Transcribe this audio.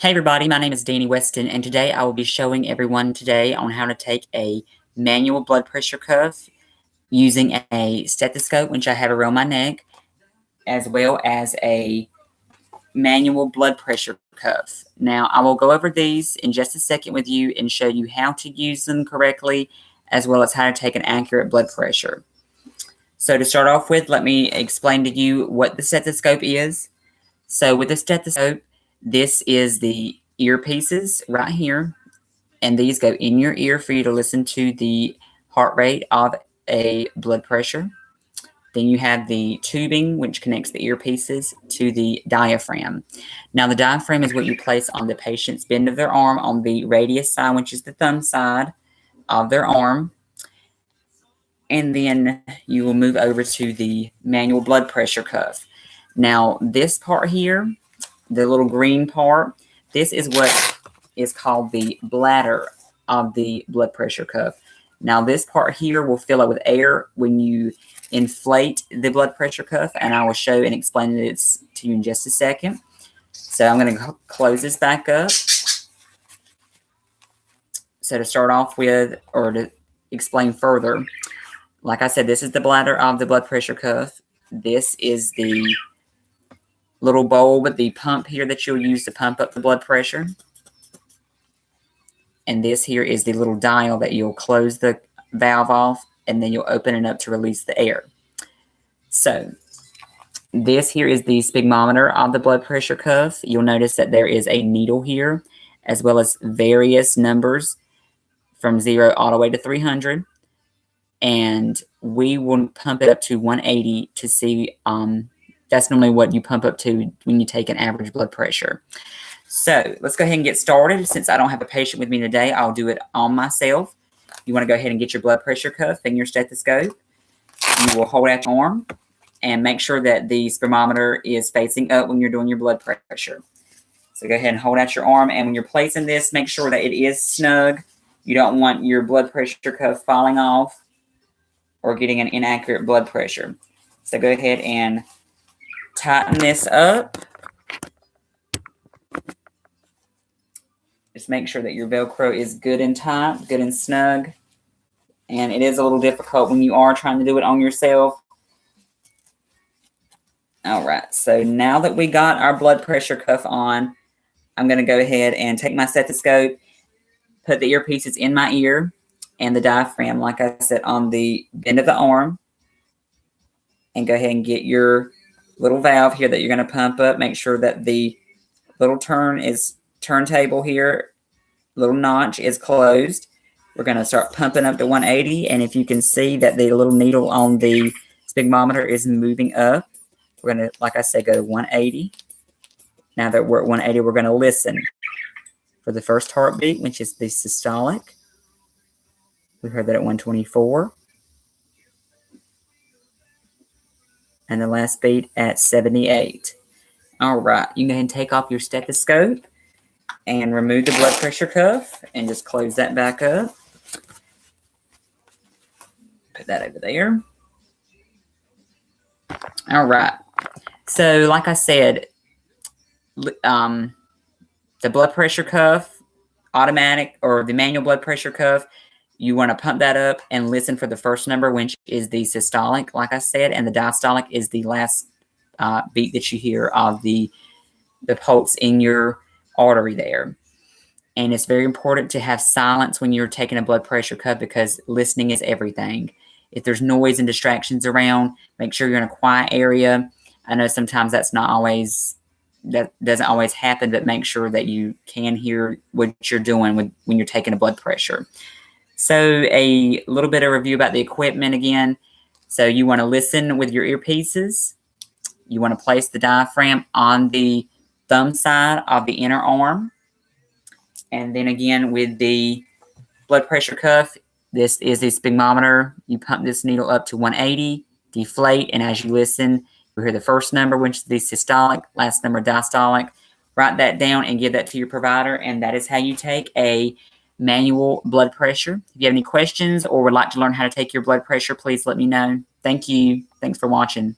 Hey everybody, my name is Danny Weston, and today I will be showing everyone today on how to take a manual blood pressure cuff using a stethoscope, which I have around my neck, as well as a manual blood pressure cuff. Now, I will go over these in just a second with you and show you how to use them correctly, as well as how to take an accurate blood pressure. So to start off with, let me explain to you what the stethoscope is. So with the stethoscope, this is the earpieces right here, and these go in your ear for you to listen to the heart rate of a blood pressure. Then you have the tubing, which connects the earpieces to the diaphragm. Now, the diaphragm is what you place on the patient's bend of their arm on the radius side, which is the thumb side of their arm. And then you will move over to the manual blood pressure cuff. Now, this part here, the little green part, this is what is called the bladder of the blood pressure cuff. Now, this part here will fill up with air when you inflate the blood pressure cuff, and I will show and explain this to you in just a second. So I'm going to close this back up. So to start off with, or to explain further, like I said, this is the bladder of the blood pressure cuff. This is the little bowl with the pump here that you'll use to pump up the blood pressure. And this here is the little dial that you'll close the valve off, and then you'll open it up to release the air. So this here is the sphygmometer of the blood pressure cuff. You'll notice that there is a needle here, as well as various numbers from 0 all the way to 300. And we will pump it up to 180 to see, that's normally what you pump up to when you take an average blood pressure. So let's go ahead and get started. Since I don't have a patient with me today, I'll do it on myself. You want to go ahead and get your blood pressure cuff and your stethoscope. You will hold out your arm and make sure that the sphygmometer is facing up when you're doing your blood pressure. So go ahead and hold out your arm, and when you're placing this, make sure that it is snug. You don't want your blood pressure cuff falling off or getting an inaccurate blood pressure. So go ahead and tighten this up. Just make sure that your Velcro is good and tight, good and snug. And it is a little difficult when you are trying to do it on yourself. All right, so now that we got our blood pressure cuff on, I'm going to go ahead and take my stethoscope, put the earpieces in my ear, and the diaphragm, like I said, on the bend of the arm. And go ahead and get your little valve here that you're going to pump up. Make sure that the little turntable here, little notch is closed. We're going to start pumping up to 180. And if you can see that the little needle on the sphygmometer is moving up, we're going to, like I said, go to 180. Now that we're at 180, we're going to listen for the first heartbeat, which is the systolic. We heard that at 124. And the last beat at 78. All right, you can go ahead and take off your stethoscope and remove the blood pressure cuff and just close that back up. Put that over there. All right. So like I said, the blood pressure cuff, automatic, or the manual blood pressure cuff, you want to pump that up and listen for the first number, which is the systolic, like I said, and the diastolic is the last beat that you hear of the pulse in your artery there. And it's very important to have silence when you're taking a blood pressure cuff, because listening is everything. If there's noise and distractions around, make sure you're in a quiet area. I know sometimes that doesn't always happen, but make sure that you can hear what you're doing when you're taking a blood pressure. So a little bit of review about the equipment again. So you want to listen with your earpieces. You want to place the diaphragm on the thumb side of the inner arm. And then again with the blood pressure cuff, this is the sphygmometer. You pump this needle up to 180, deflate, and as you listen, you hear the first number, which is the systolic, last number diastolic. Write that down and give that to your provider, and that is how you take a manual blood pressure. If you have any questions or would like to learn how to take your blood pressure, please let me know. Thank you. Thanks for watching.